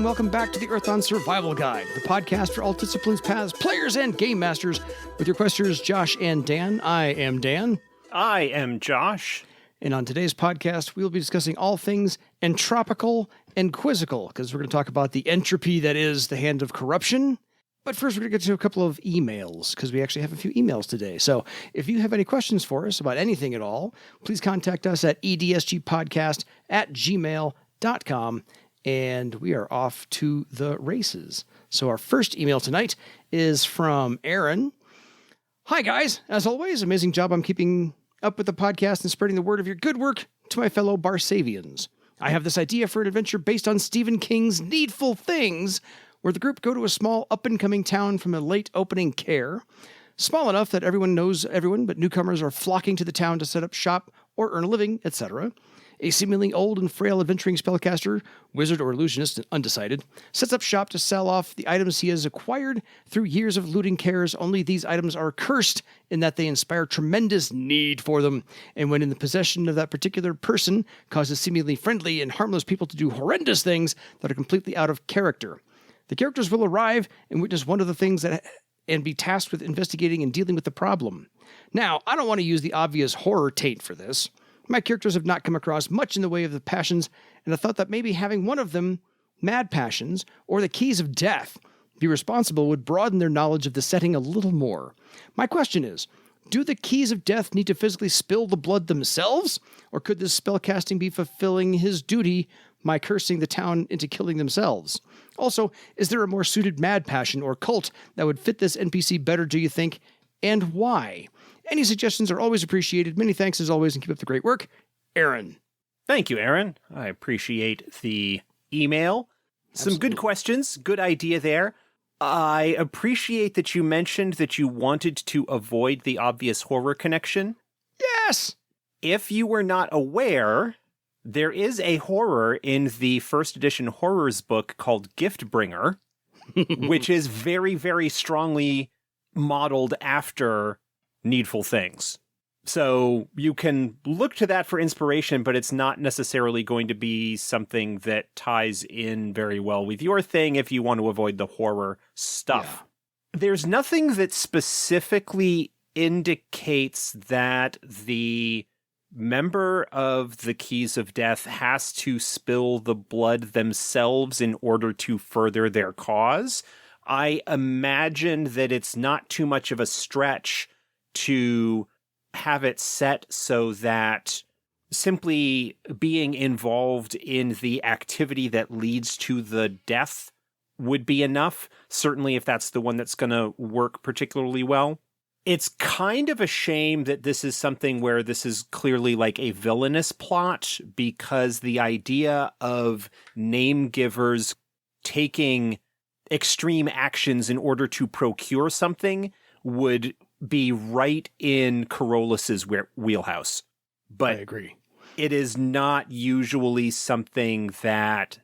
and welcome back to the Earthon Survival Guide, the podcast for all disciplines, paths, players, and game masters, with your questers Josh and Dan. I am Dan. I am Josh. And on today's podcast, we'll be discussing all things entropical and quizzical, because we're going to talk about the entropy that is the hand of corruption. But first, we're going to get to a couple of emails, because we actually have a few emails today. So if you have any questions for us about anything at all, please contact us at edsgpodcast@gmail.com. And we are off to the races. So our first email tonight is from Aaron. Hi, guys. As always, amazing job on keeping up with the podcast and spreading the word of your good work to my fellow Barsavians. I have this idea for an adventure based on Stephen King's Needful Things, where the group go to a small up-and-coming town from a late opening care. Small enough that everyone knows everyone, but newcomers are flocking to the town to set up shop or earn a living, etc. A seemingly old and frail adventuring spellcaster, wizard or illusionist, undecided, sets up shop to sell off the items he has acquired through years of looting cares, only these items are cursed in that they inspire tremendous need for them, and when in the possession of that particular person, causes seemingly friendly and harmless people to do horrendous things that are completely out of character. The characters will arrive and witness one of the things and be tasked with investigating and dealing with the problem. Now, I don't want to use the obvious horror taint for this. My characters have not come across much in the way of the passions, and I thought that maybe having one of them, mad passions, or the keys of death, be responsible would broaden their knowledge of the setting a little more. My question is, do the keys of death need to physically spill the blood themselves, or could this spellcasting be fulfilling his duty by cursing the town into killing themselves? Also, is there a more suited mad passion or cult that would fit this NPC better, do you think, and why? Any suggestions are always appreciated. Many thanks as always, and keep up the great work. Aaron. Thank you, Aaron. I appreciate the email. Some good questions. Good idea there. I appreciate that you mentioned that you wanted to avoid the obvious horror connection. Yes! If you were not aware, there is a horror in the first edition horrors book called Giftbringer, which is very, very strongly modeled after Needful Things. So you can look to that for inspiration, but it's not necessarily going to be something that ties in very well with your thing if you want to avoid the horror stuff. Yeah. There's nothing that specifically indicates that the member of the Keys of Death has to spill the blood themselves in order to further their cause. I imagine that it's not too much of a stretch to have it set so that simply being involved in the activity that leads to the death would be enough, certainly if that's the one that's going to work particularly well. It's kind of a shame that this is something where this is clearly like a villainous plot, because the idea of name givers taking extreme actions in order to procure something would be right in Carolus' wheelhouse. But I agree. It is not usually something that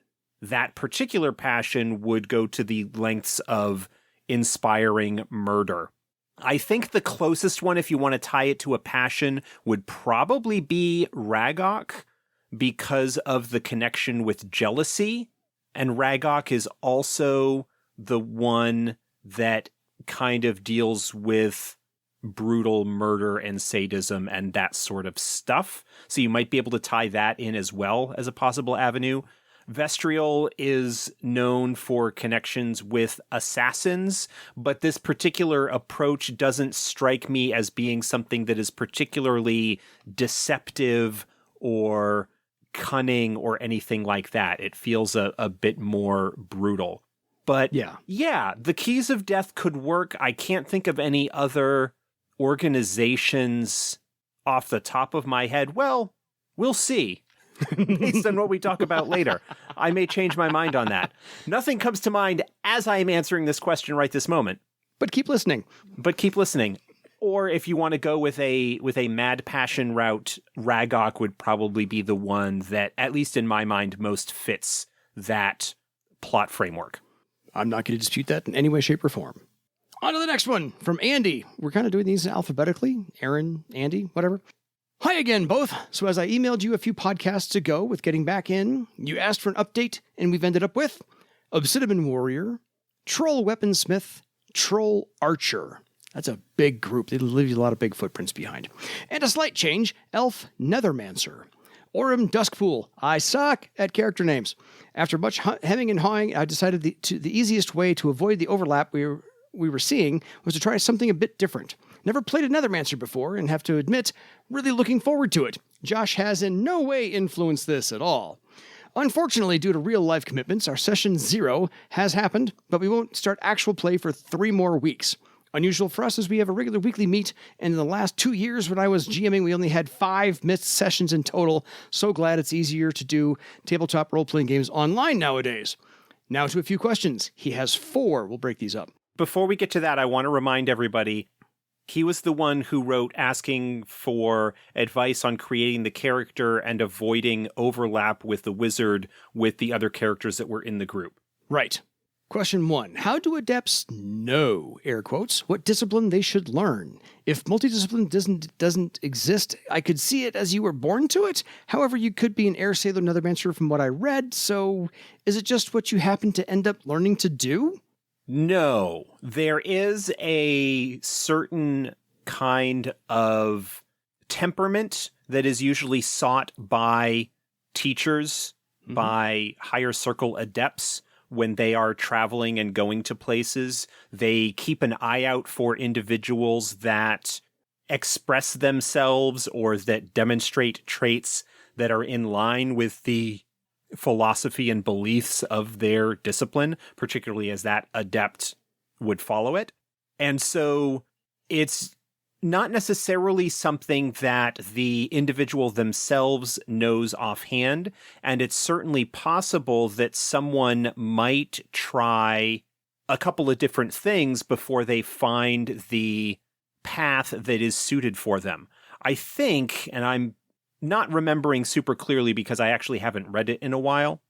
particular passion would go to the lengths of inspiring murder. I think the closest one, if you want to tie it to a passion, would probably be Ragok, because of the connection with jealousy. And Ragok is also the one that kind of deals with brutal murder and sadism and that sort of stuff. So you might be able to tie that in as well as a possible avenue. Vestrial is known for connections with assassins, but this particular approach doesn't strike me as being something that is particularly deceptive or cunning or anything like that. It feels a bit more brutal. But yeah, the Keys of Death could work. I can't think of any other organizations off the top of my head. Well, we'll see. Based on what we talk about later. I may change my mind on that. Nothing comes to mind as I am answering this question right this moment. But keep listening. Or if you want to go with a mad passion route, Ragok would probably be the one that, at least in my mind, most fits that plot framework. I'm not going to dispute that in any way, shape, or form. On to the next one from Andy. We're kind of doing these alphabetically. Aaron, Andy, whatever. Hi again, both. So as I emailed you a few podcasts ago with getting back in, you asked for an update, and we've ended up with obsidian warrior, troll weaponsmith, troll archer. That's a big group. They leave a lot of big footprints behind. And a slight change, elf nethermancer. Orem Duskpool. I suck at character names. After much hemming and hawing, I decided the easiest way to avoid the overlap we were seeing was to try something a bit different. Never played a nethermancer before, and have to admit, really looking forward to it. Josh has in no way influenced this at all. Unfortunately, due to real-life commitments, our session 0 has happened, but we won't start actual play for 3 more weeks. Unusual for us as we have a regular weekly meet, and in the last 2 years when I was GMing, we only had 5 missed sessions in total. So glad it's easier to do tabletop role-playing games online nowadays. Now to a few questions. He has 4. We'll break these up. Before we get to that, I want to remind everybody, he was the one who wrote asking for advice on creating the character and avoiding overlap with the wizard with the other characters that were in the group. Right. Question 1. How do adepts know, air quotes, what discipline they should learn? If multidiscipline doesn't exist, I could see it as you were born to it. However, you could be an air sailor nethermancer from what I read, so is it just what you happen to end up learning to do? No. There is a certain kind of temperament that is usually sought by teachers, by higher circle adepts, when they are traveling and going to places. They keep an eye out for individuals that express themselves or that demonstrate traits that are in line with the philosophy and beliefs of their discipline, particularly as that adept would follow it. And so it's not necessarily something that the individual themselves knows offhand, and it's certainly possible that someone might try a couple of different things before they find the path that is suited for them. I think, and I'm not remembering super clearly because I actually haven't read it in a while,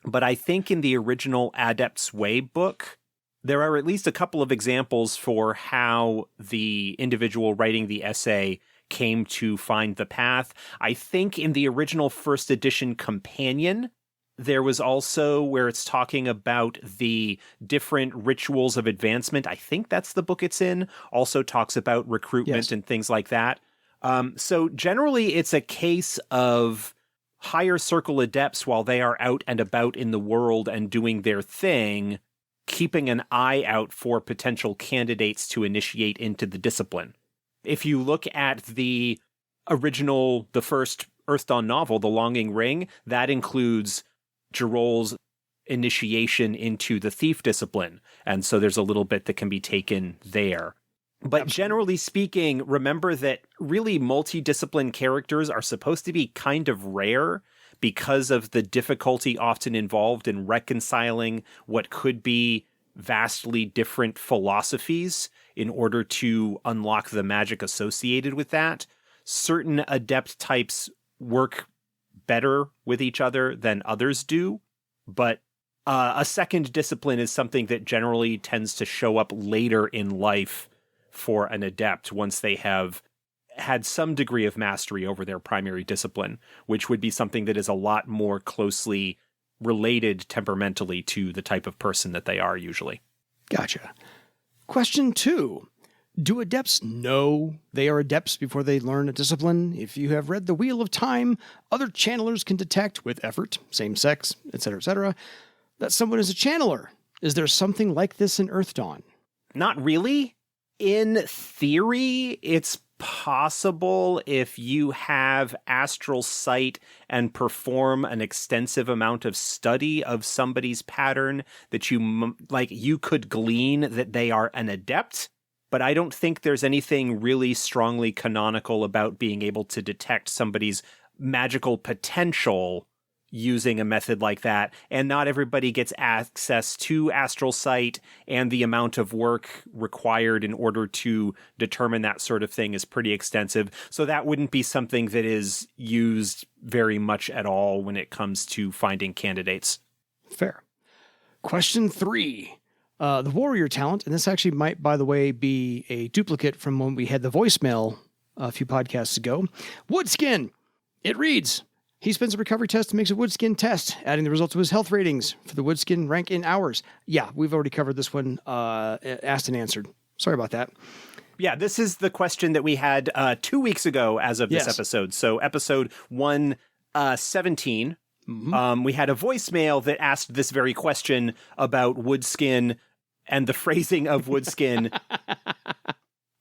but I think in the original Adepts Way book, there are at least a couple of examples for how the individual writing the essay came to find the path. I think in the original first edition companion, there was also where it's talking about the different rituals of advancement. I think that's the book it's in. Also talks about recruitment and things like that. So generally, it's a case of higher circle adepts while they are out and about in the world and doing their thing, keeping an eye out for potential candidates to initiate into the discipline. If you look at the first Earth Dawn novel, The Longing Ring, that includes Gerol's initiation into the thief discipline. And so there's a little bit that can be taken there. But generally speaking, remember that really multidiscipline characters are supposed to be kind of rare because of the difficulty often involved in reconciling what could be vastly different philosophies in order to unlock the magic associated with that. Certain adept types work better with each other than others do, but a second discipline is something that generally tends to show up later in life for an adept once they have had some degree of mastery over their primary discipline, which would be something that is a lot more closely related temperamentally to the type of person that they are usually. Gotcha. Question 2. Do adepts know they are adepts before they learn a discipline? If you have read The Wheel of Time, other channelers can detect with effort, same sex, etc., that someone is a channeler. Is there something like this in Earth Dawn? Not really. In theory, it's possible if you have astral sight and perform an extensive amount of study of somebody's pattern that you could glean that they are an adept. But I don't think there's anything really strongly canonical about being able to detect somebody's magical potential using a method like that, and not everybody gets access to astral sight, and the amount of work required in order to determine that sort of thing is pretty extensive. So that wouldn't be something that is used very much at all when it comes to finding candidates. Fair. Question 3. The warrior talent, and this actually might, by the way, be a duplicate from when we had the voicemail a few podcasts ago. Woodskin. It reads, He spends a recovery test and makes a woodskin test, adding the result to his health ratings for the woodskin rank in hours. Yeah, we've already covered this one, asked and answered. Sorry about that. Yeah, this is the question that we had 2 weeks ago as of this episode. So episode 117, we had a voicemail that asked this very question about woodskin and the phrasing of woodskin,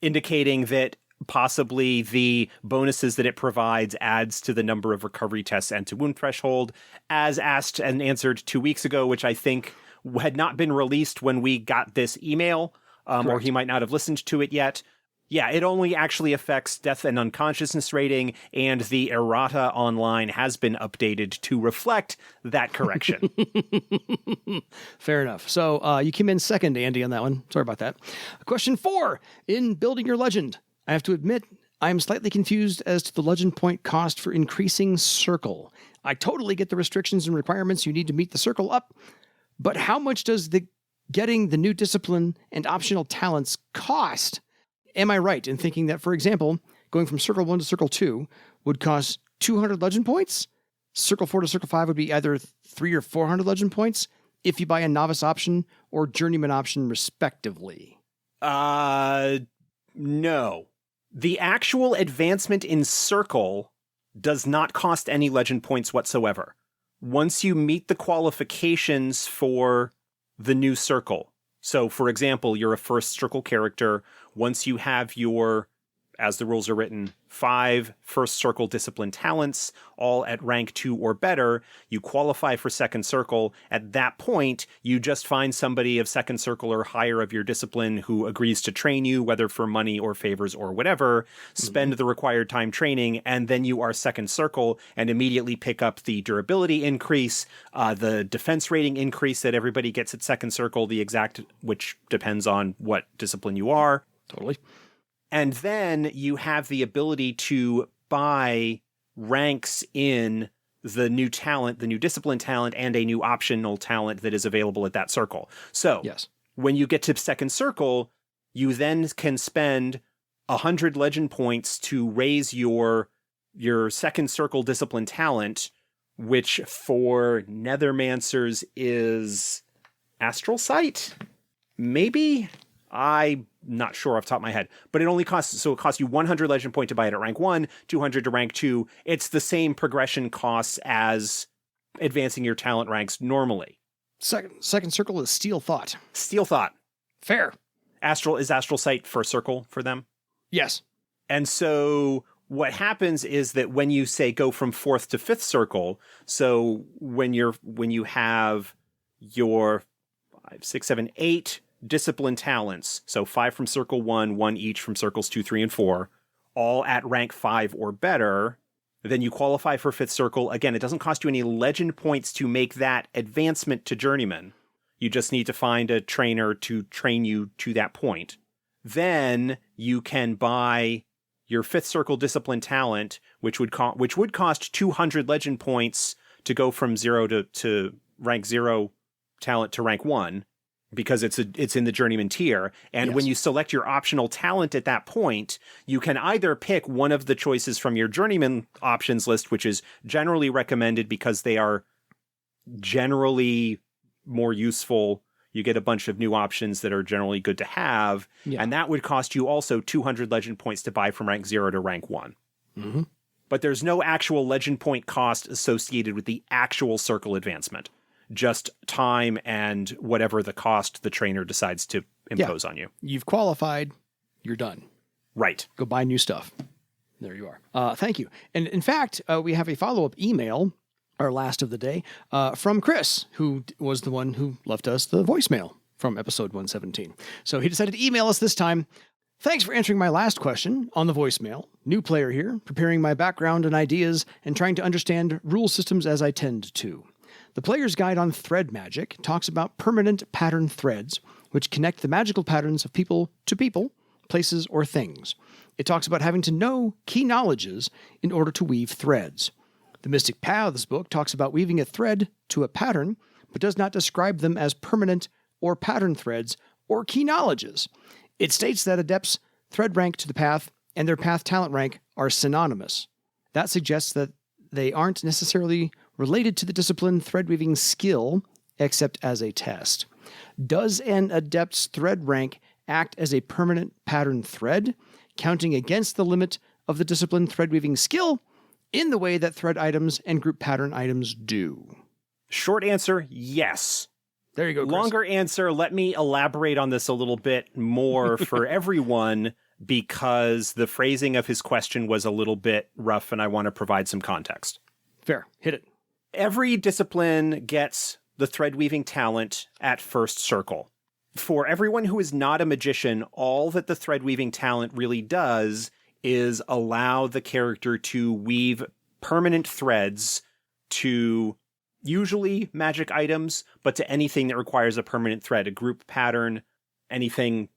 indicating that possibly the bonuses that it provides adds to the number of recovery tests and to wound threshold, as asked and answered 2 weeks ago, which I think had not been released when we got this email, or he might not have listened to it yet. Yeah, it only actually affects death and unconsciousness rating, and the errata online has been updated to reflect that correction. Fair enough. So you came in second, Andy, on that one. Sorry about that. Question 4. In building your legend, I have to admit, I am slightly confused as to the legend point cost for increasing circle. I totally get the restrictions and requirements you need to meet the circle up, but how much does getting the new discipline and optional talents cost? Am I right in thinking that, for example, going from Circle 1 to Circle 2 would cost 200 legend points? Circle 4 to Circle 5 would be either 300 or 400 legend points if you buy a novice option or journeyman option, respectively. No. The actual advancement in Circle does not cost any legend points whatsoever. Once you meet the qualifications for the new Circle. So, for example, you're a first Circle character. Once you have your, as the rules are written, 5 first Circle discipline talents, all at rank 2 or better, you qualify for second Circle. At that point, you just find somebody of second Circle or higher of your discipline who agrees to train you, whether for money or favors or whatever, spend the required time training, and then you are second Circle and immediately pick up the durability increase, the defense rating increase that everybody gets at second Circle, the exact, which depends on what discipline you are. Totally. And then you have the ability to buy ranks in the new talent, the new discipline talent, and a new optional talent that is available at that circle. So when you get to second Circle, you then can spend 100 legend points to raise your second Circle discipline talent, which for Nethermancers is Astral Sight? Maybe? I'm not sure off the top of my head, but it only costs, so it costs you 100 legend point to buy it at rank 1, 200 to rank 2. It's the same progression costs as advancing your talent ranks normally. Second Circle is Steel Thought. Steel Thought. Fair. Is Astral Sight for Circle for them? Yes. And so what happens is that when you say go from 4th to 5th Circle, so when you have your 5, 6, 7, 8 discipline talents, so 5 from Circle 1, 1 each from Circles 2, 3, and 4, all at rank 5 or better, then you qualify for 5th Circle. Again, it doesn't cost you any legend points to make that advancement to Journeyman. You just need to find a trainer to train you to that point. Then you can buy your 5th Circle discipline talent, which would cost 200 legend points to go from 0 to rank 0 talent to rank 1. Because it's in the Journeyman-tier. And when you select your optional talent at that point, you can either pick one of the choices from your Journeyman options list, which is generally recommended because they are generally more useful. You get a bunch of new options that are generally good to have. Yeah. And that would cost you also 200 legend points to buy from rank 0 to rank 1. Mm-hmm. But there's no actual legend point cost associated with the actual Circle advancement. Just time and whatever the cost the trainer decides to impose on you. You've qualified, you're done. Right. Go buy new stuff. There you are. Thank you. And in fact, we have a follow-up email, our last of the day, from Chris, who was the one who left us the voicemail from episode 117. So he decided to email us this time. Thanks for answering my last question on the voicemail. New player here, preparing my background and ideas and trying to understand rule systems as I tend to. The Player's Guide on Thread Magic talks about permanent pattern threads, which connect the magical patterns of people to people, places, or things. It talks about having to know key knowledges in order to weave threads. The Mystic Paths book talks about weaving a thread to a pattern, but does not describe them as permanent or pattern threads or key knowledges. It states that adepts' thread rank to the path and their path talent rank are synonymous. That suggests that they aren't necessarily related to the discipline thread-weaving skill, except as a test. Does an adept's thread rank act as a permanent pattern thread, counting against the limit of the discipline thread-weaving skill in the way that thread items and group pattern items do? Short answer, yes. There you go, Chris. Longer answer, let me elaborate on this a little bit more for everyone, because the phrasing of his question was a little bit rough and I want to provide some context. Fair. Hit it. Every discipline gets the thread weaving talent at first circle. For everyone who is not a magician, all that the thread weaving talent really does is allow the character to weave permanent threads to usually magic items, but to anything that requires a permanent thread, a group pattern, anything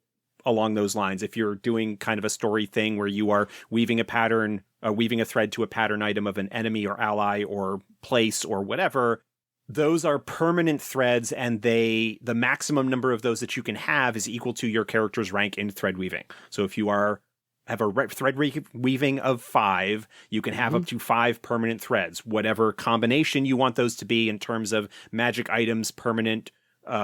along those lines. If you're doing kind of a story thing where you are weaving a pattern, weaving a thread to a pattern item of an enemy or ally or place or whatever, those are permanent threads, and the maximum number of those that you can have is equal to your character's rank in thread weaving. So if you have a thread weaving of 5, you can have up to 5 permanent threads, whatever combination you want those to be in terms of magic items, permanent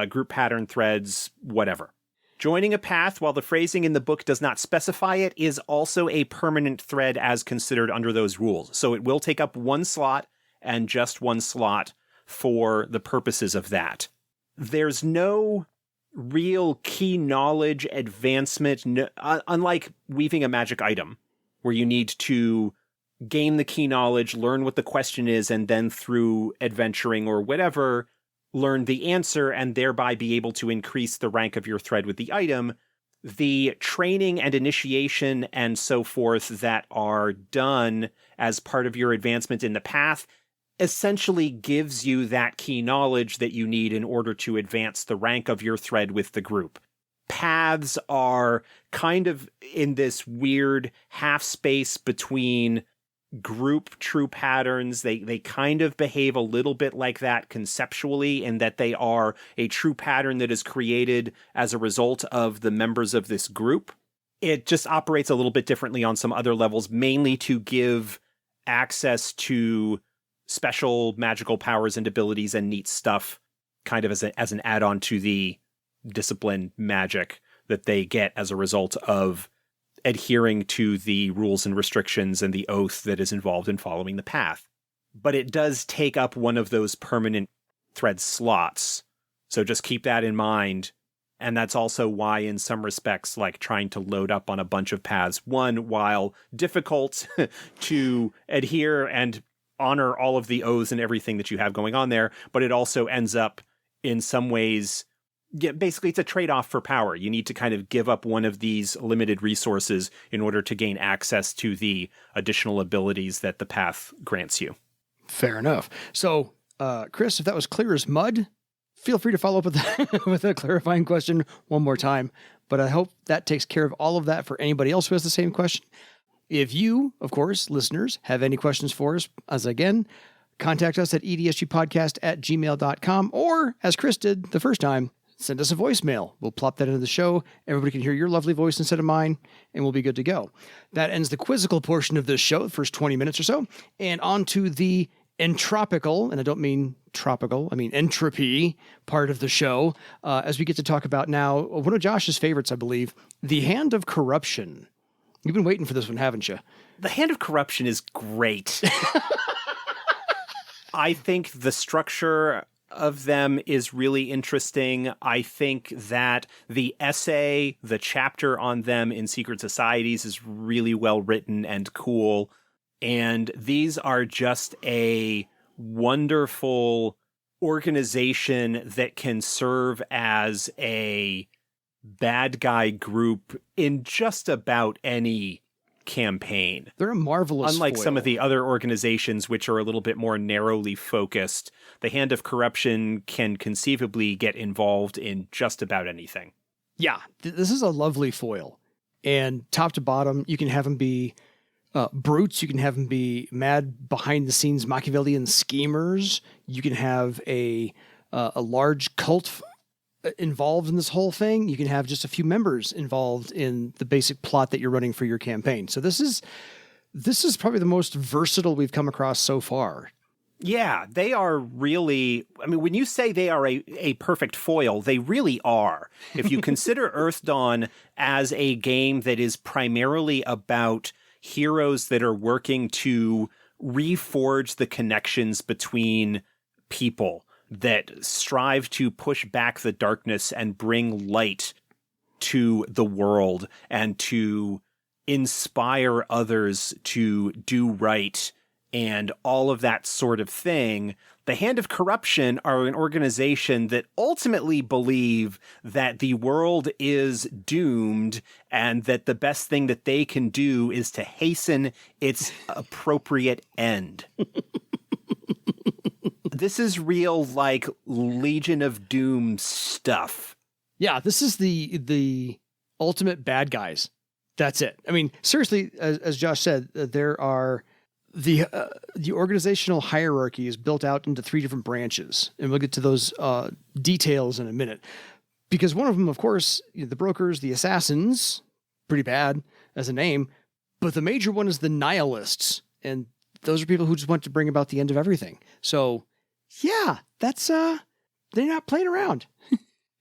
group pattern threads, whatever. Joining a path, while the phrasing in the book does not specify it, is also a permanent thread as considered under those rules. So it will take up 1 slot and just 1 slot for the purposes of that. There's no real key knowledge advancement, unlike weaving a magic item, where you need to gain the key knowledge, learn what the question is, and then through adventuring or whatever, learn the answer and thereby be able to increase the rank of your thread with the item. The training and initiation and so forth that are done as part of your advancement in the path essentially gives you that key knowledge that you need in order to advance the rank of your thread with the group. Paths are kind of in this weird half space between group true patterns. They kind of behave a little bit like that conceptually, in that they are a true pattern that is created as a result of the members of this group. It just operates a little bit differently on some other levels, mainly to give access to special magical powers and abilities and neat stuff, kind of as an add-on to the discipline magic that they get as a result of adhering to the rules and restrictions and the oath that is involved in following the path. But it does take up one of those permanent thread slots, so just keep that in mind. And that's also why, in some respects, like trying to load up on a bunch of paths, one, while difficult to adhere and honor all of the oaths and everything that you have going on there, but it also ends up in some ways, basically it's a trade-off for power. You need to kind of give up one of these limited resources in order to gain access to the additional abilities that the path grants you. Fair enough. So, Chris, if that was clear as mud, feel free to follow up with with a clarifying question one more time. But I hope that takes care of all of that for anybody else who has the same question. If you, of course, listeners, have any questions for us, as again, contact us at edsgpodcast@gmail.com, or, as Chris did the first time, send us a voicemail. We'll plop that into the show. Everybody can hear your lovely voice instead of mine, and we'll be good to go. That ends the quizzical portion of this show, the first 20 minutes or so, and on to the entropical, and I don't mean tropical, I mean entropy part of the show, as we get to talk about now one of Josh's favorites, I believe, the Hand of Corruption. You've been waiting for this one, haven't you? The Hand of Corruption is great. I think the structure of them is really interesting. I think that the essay, the chapter on them in Secret Societies is really well written and cool. And these are just a wonderful organization that can serve as a bad guy group in just about any campaign. They're a marvelous Unlike foil. some of the other organizations, which are a little bit more narrowly focused, the Hand of Corruption can conceivably get involved in just about anything. Yeah, this is a lovely foil. And top to bottom, you can have them be brutes. You can have them be mad behind-the-scenes Machiavellian schemers. You can have a large cult involved in this whole thing. You can have just a few members involved in the basic plot that you're running for your campaign. So this is this is probably the most versatile we've come across so far. Yeah, they are really, I mean, when you say they are a perfect foil, they really are. If you consider Earth Dawn as a game that is primarily about heroes that are working to reforge the connections between people, that strive to push back the darkness and bring light to the world and to inspire others to do right, and all of that sort of thing, the Hand of Corruption are an organization that ultimately believe that the world is doomed and that the best thing that they can do is to hasten its appropriate end. This is real, like, Legion of Doom stuff. Yeah, this is the ultimate bad guys. That's it. I mean, seriously, as Josh said, there are... The organizational hierarchy is built out into 3 different branches, and we'll get to those details in a minute. Because one of them, of course, the brokers, the assassins, pretty bad as a name, but the major one is the nihilists, and those are people who just want to bring about the end of everything. So, yeah, that's they're not playing around.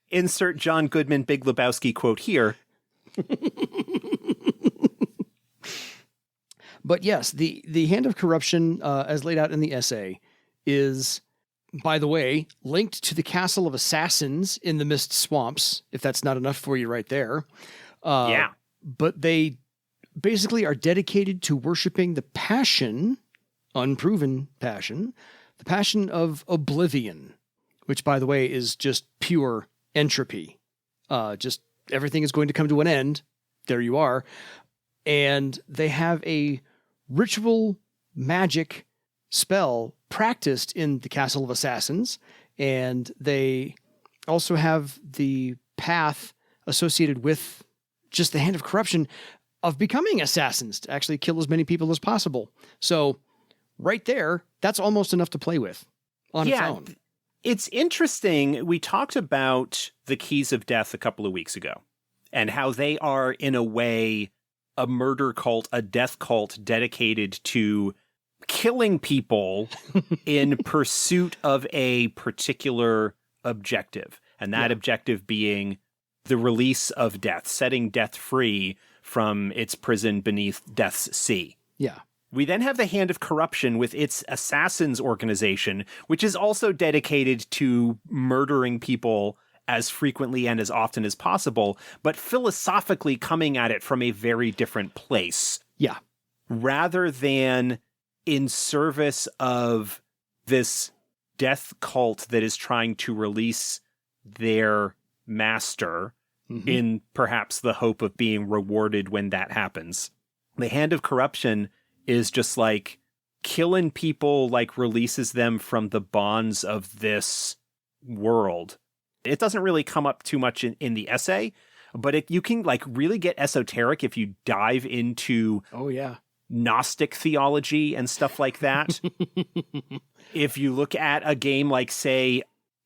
Insert John Goodman Big Lebowski quote here. But yes, the Hand of Corruption, as laid out in the essay, is, by the way, linked to the Castle of Assassins in the Mist Swamps, if that's not enough for you right there. Yeah. But they basically are dedicated to worshiping the passion, unproven passion, the passion of oblivion, which, by the way, is just pure entropy. Just everything is going to come to an end. There you are. And they have a ritual magic spell practiced in the Castle of Assassins, and they also have the path associated with just the Hand of Corruption of becoming assassins to actually kill as many people as possible. So right there, that's almost enough to play with on its own. It's interesting. We talked about the Keys of Death a couple of weeks ago and how they are, in a way, a murder cult, a death cult dedicated to killing people in pursuit of a particular objective. And that objective being the release of death, setting death free from its prison beneath Death's Sea. Yeah. We then have the Hand of Corruption with its assassins organization, which is also dedicated to murdering people as frequently and as often as possible, but philosophically coming at it from a very different place. Yeah. Rather than in service of this death cult that is trying to release their master in perhaps the hope of being rewarded when that happens. The Hand of Corruption is just like killing people, like releases them from the bonds of this world. It doesn't really come up too much in the essay, but you can like really get esoteric if you dive into Gnostic theology and stuff like that. If you look at a game like, say,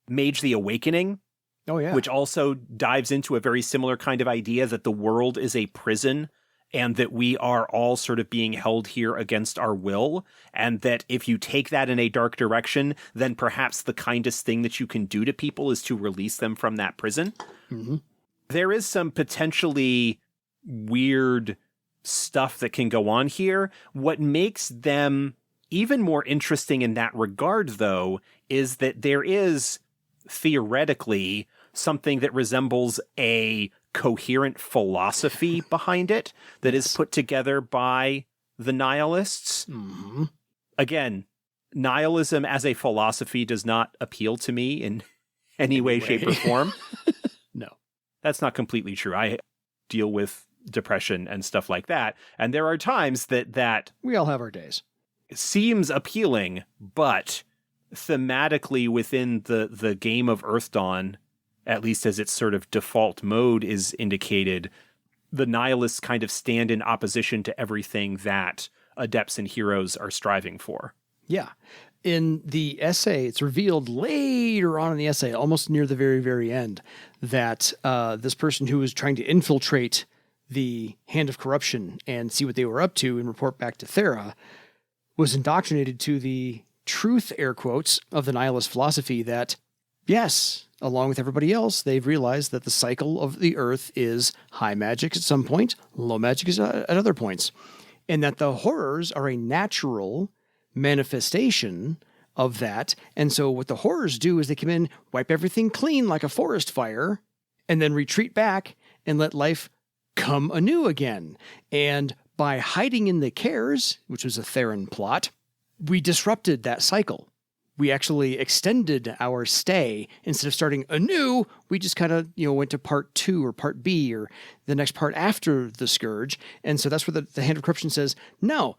Mage the Awakening, which also dives into a very similar kind of idea that the world is a prison and that we are all sort of being held here against our will, and that if you take that in a dark direction, then perhaps the kindest thing that you can do to people is to release them from that prison. There is some potentially weird stuff that can go on here. What makes them even more interesting in that regard, though, is that there is theoretically something that resembles a coherent philosophy behind it that is put together by the nihilists. Again, nihilism as a philosophy does not appeal to me in any way, shape, or form. No. That's not completely true. I deal with depression and stuff like that, and there are times that we all have our days. Seems appealing, but thematically within the game of Earth Dawn, at least as its sort of default mode is indicated, the nihilists kind of stand in opposition to everything that adepts and heroes are striving for. Yeah. In the essay, it's revealed later on in the essay, almost near the very, very end, that this person who was trying to infiltrate the Hand of Corruption and see what they were up to and report back to Thera, was indoctrinated to the truth, air quotes, of the nihilist philosophy that, yes, along with everybody else, they've realized that the cycle of the earth is high magic at some point, low magic is at other points, and that the horrors are a natural manifestation of that. And so what the horrors do is they come in, wipe everything clean like a forest fire, and then retreat back and let life come anew again. And by hiding in the cares, which was a Theran plot, we disrupted that cycle. We actually extended our stay. Instead of starting anew, we just kind of, went to part 2 or part B or the next part after the Scourge. And so that's where the Hand of Corruption says, no,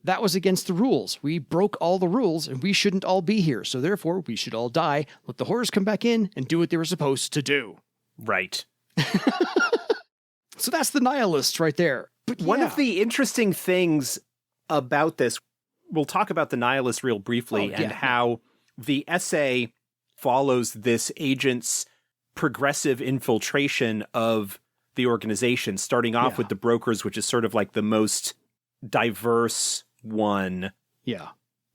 that was against the rules. We broke all the rules and we shouldn't all be here. So therefore, we should all die. Let the horrors come back in and do what they were supposed to do. Right. So that's the nihilists right there. But one of the interesting things about this, we'll talk about the nihilists real briefly and how the essay follows this agent's progressive infiltration of the organization, starting off with the brokers, which is sort of like the most diverse one. Yeah.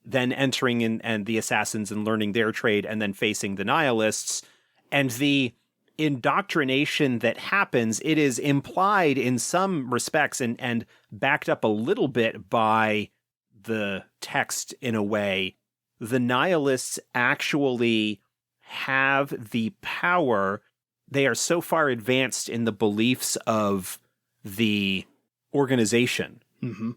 Then entering in and the assassins and learning their trade, and then facing the nihilists. And the indoctrination that happens, it is implied in some respects and backed up a little bit by the text in a way. The nihilists actually have the power. They are so far advanced in the beliefs of the organization. Mm-hmm.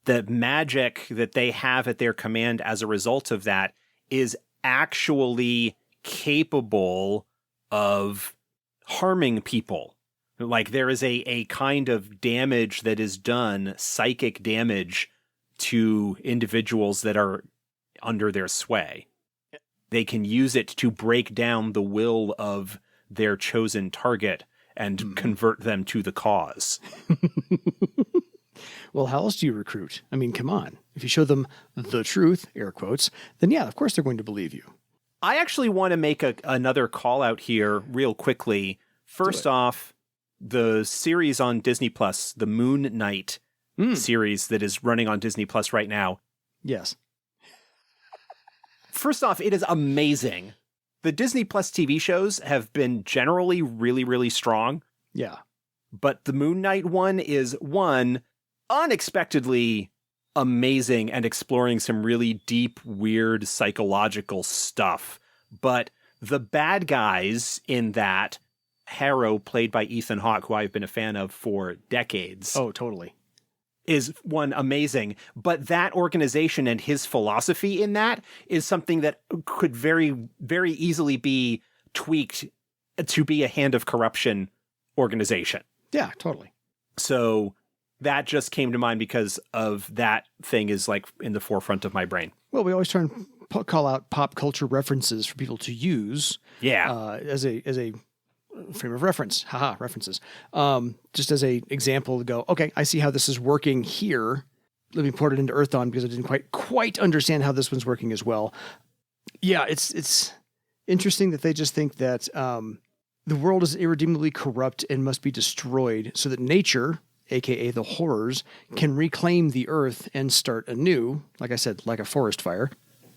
The magic that they have at their command as a result of that is actually capable of harming people. Like there is a kind of damage that is done, psychic damage, to individuals that are under their sway. They can use it to break down the will of their chosen target and convert them to the cause. Well, how else do you recruit? I mean, come on. If you show them the truth, air quotes, then yeah, of course they're going to believe you. I actually want to make another call out here real quickly. First off, the series on Disney Plus, the Moon Knight series that is running on Disney Plus right now. Yes. First off, it is amazing. The Disney Plus TV shows have been generally really, really strong. Yeah. But the Moon Knight one is, one, unexpectedly amazing and exploring some really deep, weird psychological stuff. But the bad guys in that, Harrow, played by Ethan Hawke, who I've been a fan of for decades. Oh, totally. Is one amazing. But that organization and his philosophy in that is something that could very, very easily be tweaked to be a Hand of Corruption organization. Yeah, totally. So that just came to mind because of that thing is like in the forefront of my brain. Well, we always try and call out pop culture references for people to use. Yeah. As a frame of reference. Haha, references. Just as a example to go, okay, I see how this is working here. Let me port it into Earthdawn because I didn't quite understand how this one's working as well. Yeah, it's interesting that they just think that the world is irredeemably corrupt and must be destroyed so that nature, aka the horrors, can reclaim the earth and start anew, like I said, like a forest fire.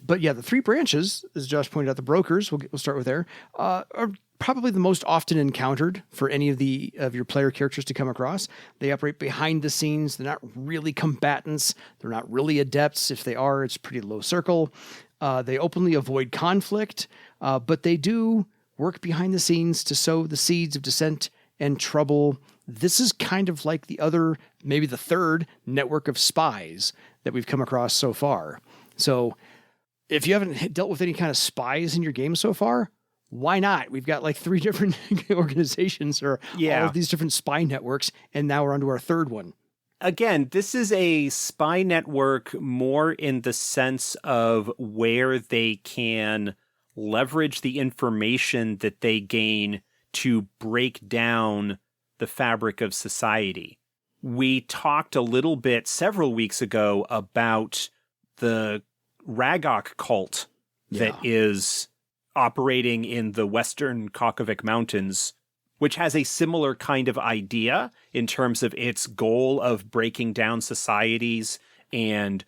But yeah, the three branches, as Josh pointed out, the brokers, we'll start with there, are probably the most often encountered for any of your player characters to come across. They operate behind the scenes. They're not really combatants. They're not really adepts. If they are, it's pretty low circle. They openly avoid conflict, but they do work behind the scenes to sow the seeds of dissent and trouble. This is kind of like the other, maybe the third network of spies that we've come across so far. So if you haven't dealt with any kind of spies in your game so far, why not? We've got like 3 different organizations or all of these different spy networks, and now we're onto our third one. Again, this is a spy network more in the sense of where they can leverage the information that they gain to break down the fabric of society. We talked a little bit several weeks ago about the Ragok cult that is operating in the western Kakavik Mountains which has a similar kind of idea in terms of its goal of breaking down societies and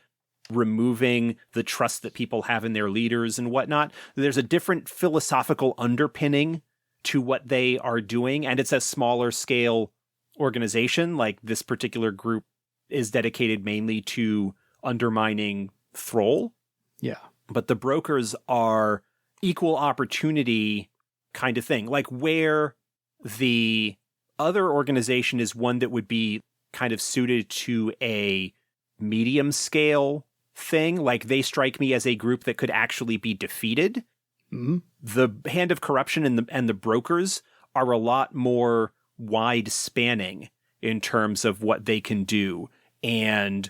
removing the trust that people have in their leaders and whatnot. There's a different philosophical underpinning to what they are doing, and it's a smaller scale organization. Like, this particular group is dedicated mainly to undermining Thrall. Yeah. But the brokers are equal opportunity kind of thing. Like, where the other organization is one that would be kind of suited to a medium scale thing. Like, they strike me as a group that could actually be defeated. Mm-hmm. The Hand of Corruption and the brokers are a lot more wide spanning in terms of what they can do, and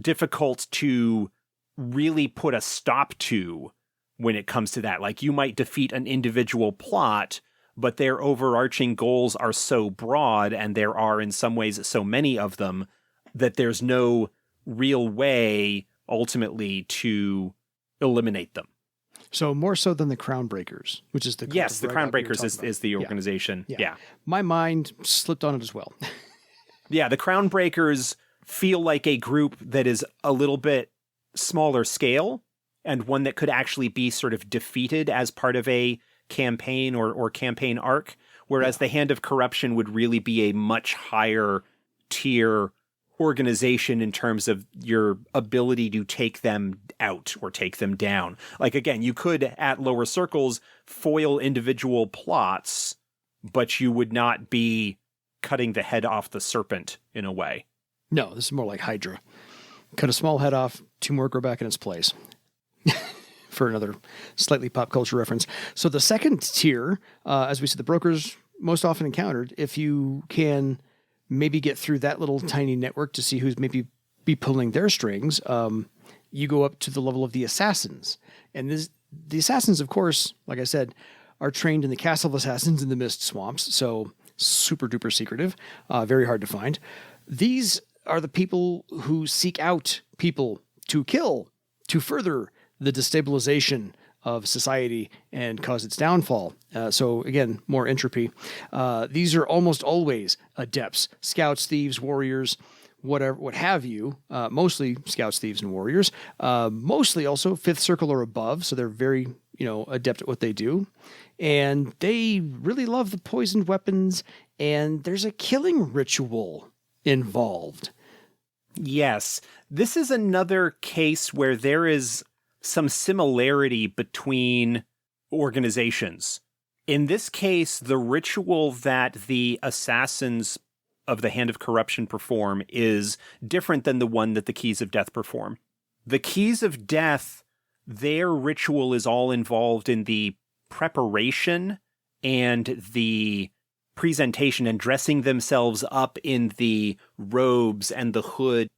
difficult to really put a stop to when it comes to that. Like, you might defeat an individual plot, but their overarching goals are so broad, and there are in some ways so many of them, that there's no real way ultimately to eliminate them. So more so than the Crown Breakers, which is the yes, the Crown Breakers is the organization. Yeah. My mind slipped on it as well. Yeah, the Crown Breakers feel like a group that is a little bit smaller scale, and one that could actually be sort of defeated as part of a campaign or campaign arc, whereas the Hand of Corruption would really be a much higher tier organization in terms of your ability to take them out or take them down. Like, again, you could, at lower circles, foil individual plots, but you would not be cutting the head off the serpent in a way. No, this is more like Hydra. Cut a small head off, 2 more grow back in its place. For another slightly pop culture reference. So the second tier, as we said, the brokers most often encountered, if you can maybe get through that little tiny network to see who's maybe be pulling their strings, you go up to the level of the assassins. And the assassins, of course, like I said, are trained in the Castle of Assassins in the Mist Swamps, so super duper secretive, very hard to find. These are the people who seek out people to kill, to further the destabilization of society and cause its downfall. So again, more entropy. These are almost always adepts, scouts, thieves, warriors, whatever, what have you. Mostly scouts, thieves, and warriors. Mostly also 5th circle or above. So they're very, adept at what they do. And they really love the poisoned weapons. And there's a killing ritual involved. Yes. This is another case where there is some similarity between organizations. In this case, the ritual that the assassins of the Hand of Corruption perform is different than the one that the Keys of Death perform. The Keys of Death, their ritual is all involved in the preparation and the presentation and dressing themselves up in the robes and the hood,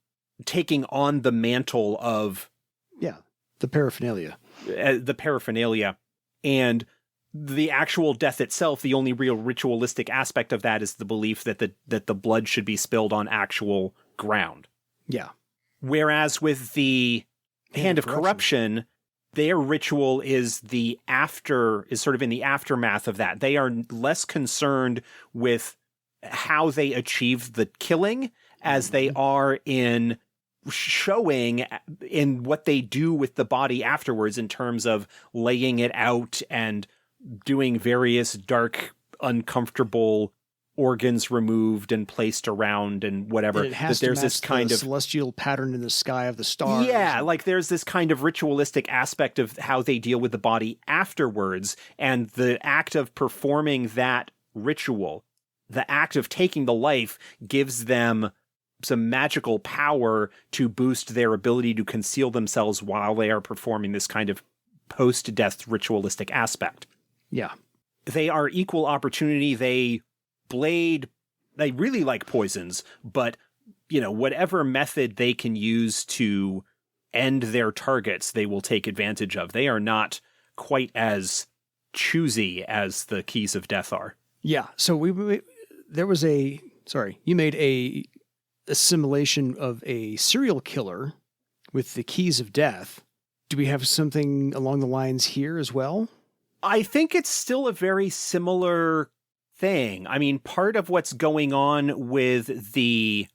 taking on the mantle of the paraphernalia. And the actual death itself, the only real ritualistic aspect of that is the belief that the blood should be spilled on actual ground. Yeah. Whereas with the Hand of Corruption, their ritual is sort of in the aftermath of that. They are less concerned with how they achieve the killing as they are in showing in what they do with the body afterwards, in terms of laying it out and doing various dark, uncomfortable organs removed and placed around and whatever. And it has that there's to match this kind of celestial pattern in the sky of the stars. Yeah, like there's this kind of ritualistic aspect of how they deal with the body afterwards, and the act of performing that ritual, the act of taking the life, gives them some magical power to boost their ability to conceal themselves while they are performing this kind of post-death ritualistic aspect. Yeah. They are equal opportunity. They really like poisons, but whatever method they can use to end their targets, they will take advantage of. They are not quite as choosy as the Keys of Death are. Yeah. So you made a assimilation of a serial killer with the Keys of Death. Do we have something along the lines here as well? I think it's still a very similar thing. I mean, part of what's going on with the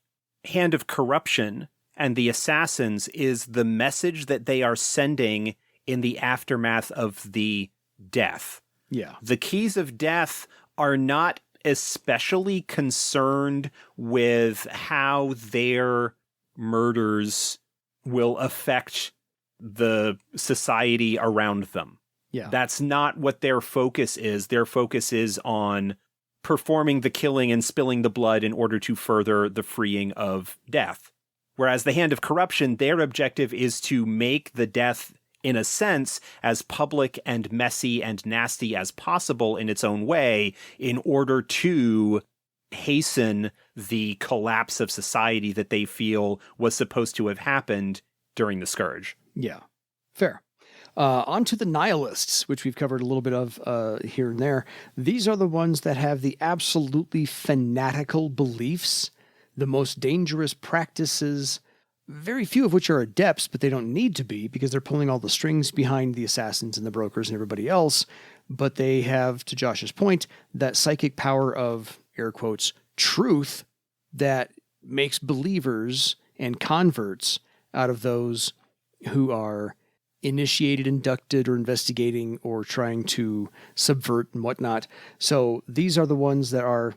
Hand of Corruption and the assassins is the message that they are sending in the aftermath of the death. Yeah. The Keys of Death are not especially concerned with how their murders will affect the society around them. Yeah. That's not what their focus is. Their focus is on performing the killing and spilling the blood in order to further the freeing of death. Whereas the Hand of Corruption, their objective is to make the death, in a sense, as public and messy and nasty as possible in its own way, in order to hasten the collapse of society that they feel was supposed to have happened during the Scourge. Yeah. Fair. On to the nihilists, which we've covered a little bit of here and there. These are the ones that have the absolutely fanatical beliefs, the most dangerous practices, very few of which are adepts, but they don't need to be because they're pulling all the strings behind the assassins and the brokers and everybody else. But they have, to Josh's point, that psychic power of, air quotes, truth that makes believers and converts out of those who are initiated, inducted, or investigating, or trying to subvert and whatnot. So these are the ones that are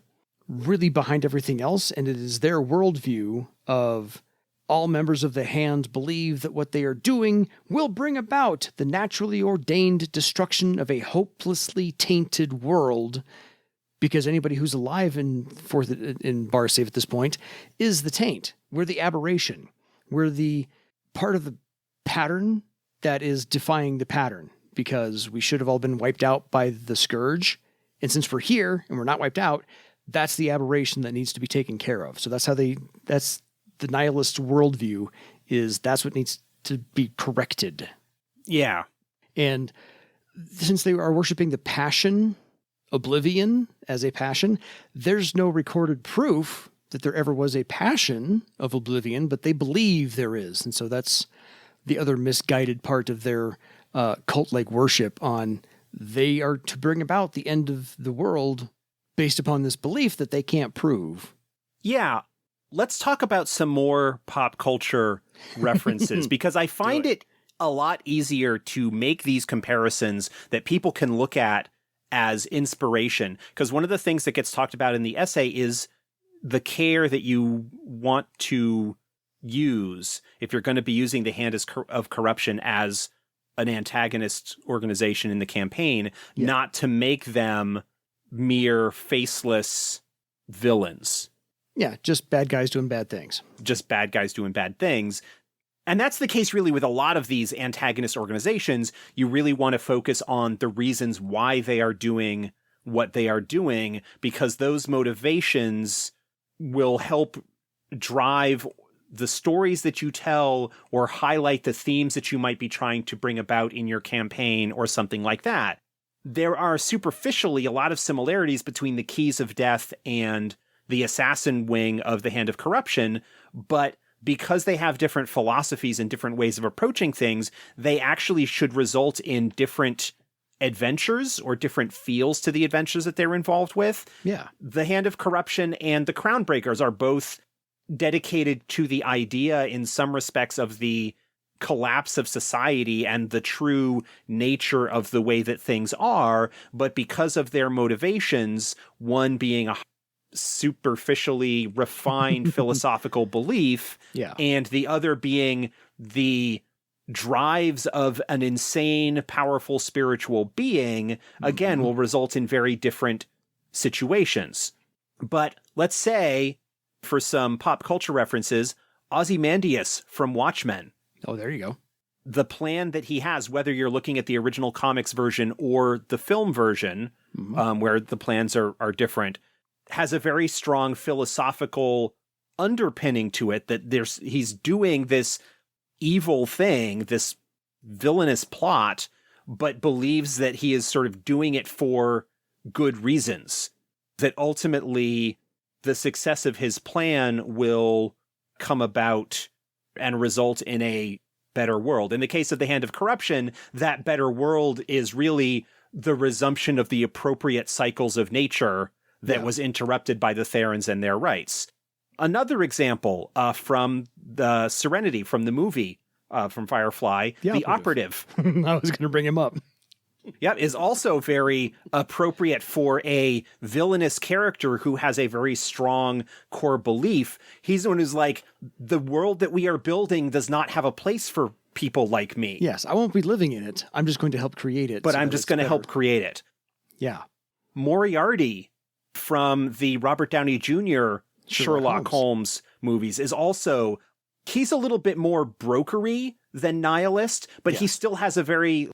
really behind everything else, and it is their worldview of all members of the Hand believe that what they are doing will bring about the naturally ordained destruction of a hopelessly tainted world, because anybody who's alive in Barsave at this point is the taint. We're the aberration. We're the part of the pattern that is defying the pattern, because we should have all been wiped out by the Scourge. And since we're here and we're not wiped out, that's the aberration that needs to be taken care of. So that's the nihilist worldview, is that's what needs to be corrected. Yeah. And since they are worshiping the passion, oblivion as a passion, there's no recorded proof that there ever was a passion of oblivion, but they believe there is. And so that's the other misguided part of their cult-like worship on they are to bring about the end of the world based upon this belief that they can't prove. Yeah. Let's talk about some more pop culture references, because I find it a lot easier to make these comparisons that people can look at as inspiration. Because one of the things that gets talked about in the essay is the care that you want to use if you're going to be using the Hand of Corruption as an antagonist organization in the campaign, not to make them mere faceless villains. Yeah, just bad guys doing bad things. Just bad guys doing bad things. And that's the case really with a lot of these antagonist organizations. You really want to focus on the reasons why they are doing what they are doing, because those motivations will help drive the stories that you tell or highlight the themes that you might be trying to bring about in your campaign or something like that. There are superficially a lot of similarities between the Keys of Death and the assassin wing of the Hand of Corruption, but because they have different philosophies and different ways of approaching things, they actually should result in different adventures or different feels to the adventures that they're involved with. Yeah. The Hand of Corruption and the Crownbreakers are both dedicated to the idea in some respects of the collapse of society and the true nature of the way that things are, but because of their motivations, one being a superficially refined philosophical belief, and the other being the drives of an insane, powerful spiritual being, again, will result in very different situations. But let's say, for some pop culture references, Ozymandias from Watchmen. Oh, there you go. The plan that he has, whether you're looking at the original comics version or the film version, where the plans are different, has a very strong philosophical underpinning to it, that he's doing this evil thing, this villainous plot, but believes that he is sort of doing it for good reasons, that ultimately the success of his plan will come about and result in a better world. In the case of the Hand of Corruption, that better world is really the resumption of the appropriate cycles of nature that was interrupted by the Therans and their rites. Another example from the Serenity, from the movie, from Firefly, the operative. I was going to bring him up. Yep, is also very appropriate for a villainous character who has a very strong core belief. He's the one who's like, the world that we are building does not have a place for people like me. Yes, I won't be living in it. I'm just going to help create it. But I'm just going to help create it. Yeah. Moriarty from the Robert Downey Jr. Sherlock Holmes movies is also, he's a little bit more brokery than nihilist, but he still has a very,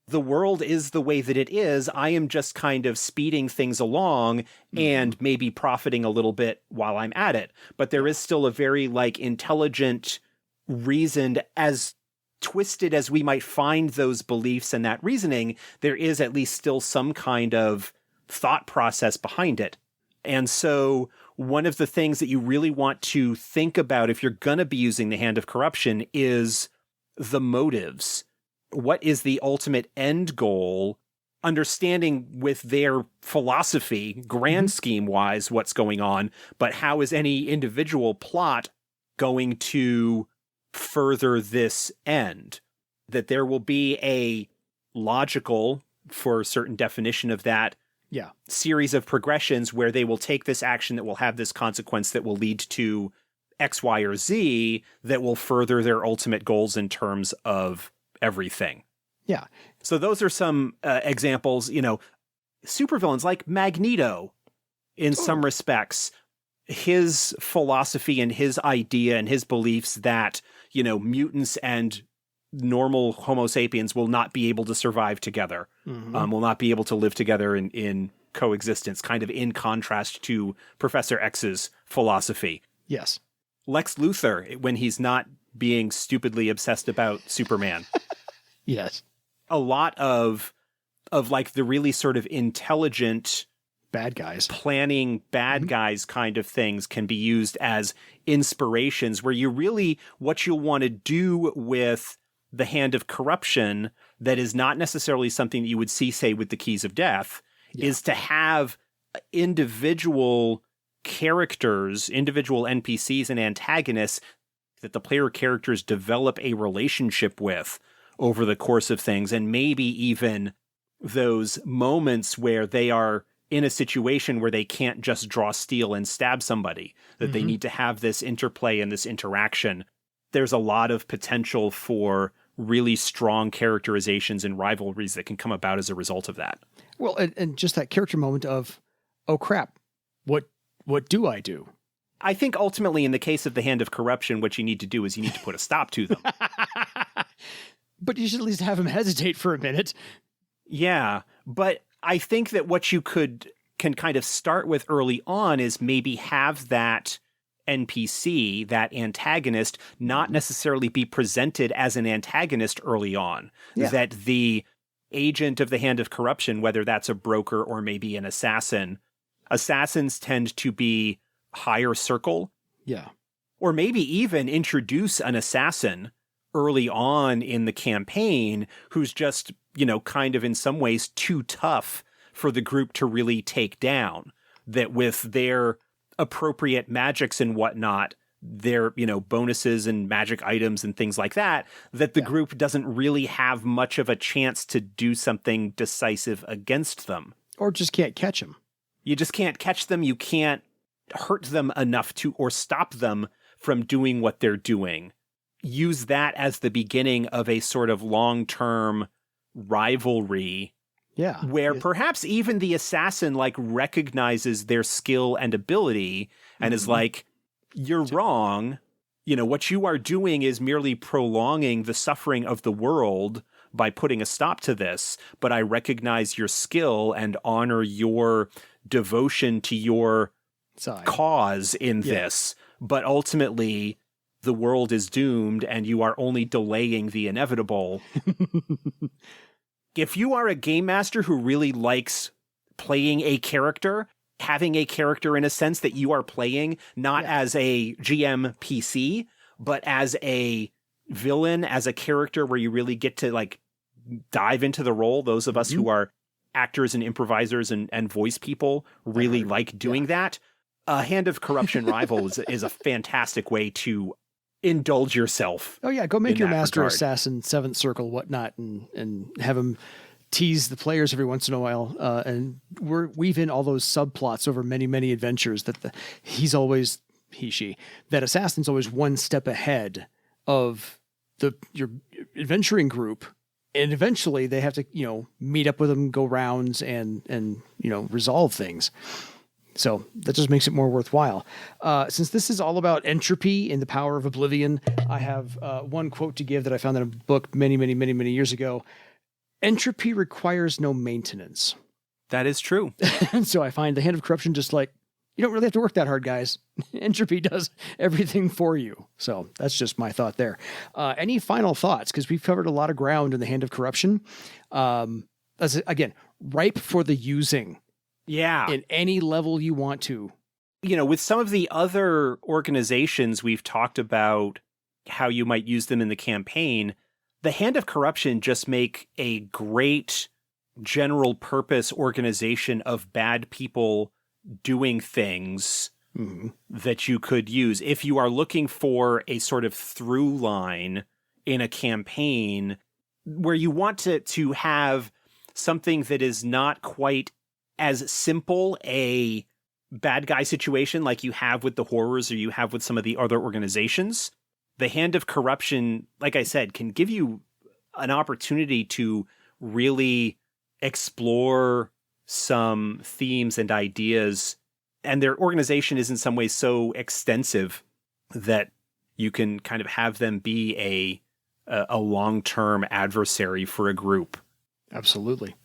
the world is the way that it is. I am just kind of speeding things along and maybe profiting a little bit while I'm at it. But there is still a very like intelligent, reasoned, as twisted as we might find those beliefs and that reasoning, there is at least still some kind of thought process behind it. And so one of the things that you really want to think about if you're going to be using the Hand of Corruption is the motives. What is the ultimate end goal? Understanding with their philosophy, grand scheme wise, what's going on, but how is any individual plot going to further this end? That there will be a logical, for a certain definition of that, series of progressions where they will take this action that will have this consequence that will lead to X, Y, or Z that will further their ultimate goals in terms of everything. Yeah. So those are some examples, you know, supervillains like Magneto, in some respects, his philosophy and his idea and his beliefs that, you know, mutants and normal Homo sapiens will not be able to survive together, will not be able to live together in coexistence, kind of in contrast to Professor X's philosophy. Yes. Lex Luthor, when he's not being stupidly obsessed about Superman. Yes. A lot of like the really sort of intelligent bad guys, planning bad guys kind of things can be used as inspirations where you really, what you'll want to do with the Hand of Corruption that is not necessarily something that you would see, say, with the Keys of Death, is to have individual characters, individual NPCs and antagonists that the player characters develop a relationship with over the course of things, and maybe even those moments where they are in a situation where they can't just draw steel and stab somebody, that they need to have this interplay and this interaction. There's a lot of potential for really strong characterizations and rivalries that can come about as a result of that. Well, and just that character moment of, oh crap, what do I do? I think ultimately in the case of the Hand of Corruption, what you need to do is you need to put a stop to them. But you should at least have him hesitate for a minute. Yeah, but I think that what you can kind of start with early on is maybe have that NPC, that antagonist, not necessarily be presented as an antagonist early on. That the agent of the Hand of Corruption, whether that's a broker or maybe an assassin, assassins tend to be higher circle. Yeah. Or maybe even introduce an assassin early on in the campaign who's just, you know, kind of in some ways too tough for the group to really take down. That with their appropriate magics and whatnot, their, you know, bonuses and magic items and things like that, that the group doesn't really have much of a chance to do something decisive against them. Or just can't catch them. You just can't catch them. You can't hurt them enough to, or stop them from doing what they're doing. Use that as the beginning of a sort of long-term rivalry. Yeah. Where perhaps even the assassin like recognizes their skill and ability and is like, you're wrong. You know, what you are doing is merely prolonging the suffering of the world by putting a stop to this. But I recognize your skill and honor your devotion to your cause in this. But ultimately, the world is doomed and you are only delaying the inevitable. If you are a game master who really likes playing a character, having a character in a sense that you are playing, not as a GM PC, but as a villain, as a character where you really get to like dive into the role, those of us who are actors and improvisers and voice people really like doing that, a Hand of Corruption rival is a fantastic way to indulge yourself. Oh yeah, go make your master regard. assassin, seventh circle, whatnot, and have him tease the players every once in a while, and weave in all those subplots over many, many adventures that that assassin's always one step ahead of your adventuring group, and eventually they have to, meet up with them, go rounds, and resolve things. So that just makes it more worthwhile. Since this is all about entropy and the power of oblivion, I have one quote to give that I found in a book many, many, many, many years ago. Entropy requires no maintenance. That is true. And so I find the Hand of Corruption just like, you don't really have to work that hard, guys. Entropy does everything for you. So that's just my thought there. Any final thoughts? Because we've covered a lot of ground in the Hand of Corruption. Again, ripe for the using. Yeah. In any level you want to. With some of the other organizations we've talked about how you might use them in the campaign, the Hand of Corruption just make a great general purpose organization of bad people doing things that you could use. If you are looking for a sort of through line in a campaign where you want to have something that is not quite as simple a bad guy situation like you have with the horrors or you have with some of the other organizations, the Hand of Corruption, like I said, can give you an opportunity to really explore some themes and ideas. And their organization is in some ways so extensive that you can kind of have them be a long-term adversary for a group. Absolutely.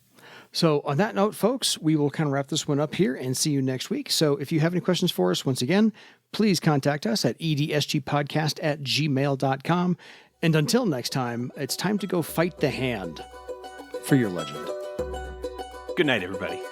So on that note, folks, we will kind of wrap this one up here and see you next week. So if you have any questions for us, once again, please contact us at edsgpodcast@gmail.com. And until next time, it's time to go fight the hand for your legend. Good night, everybody.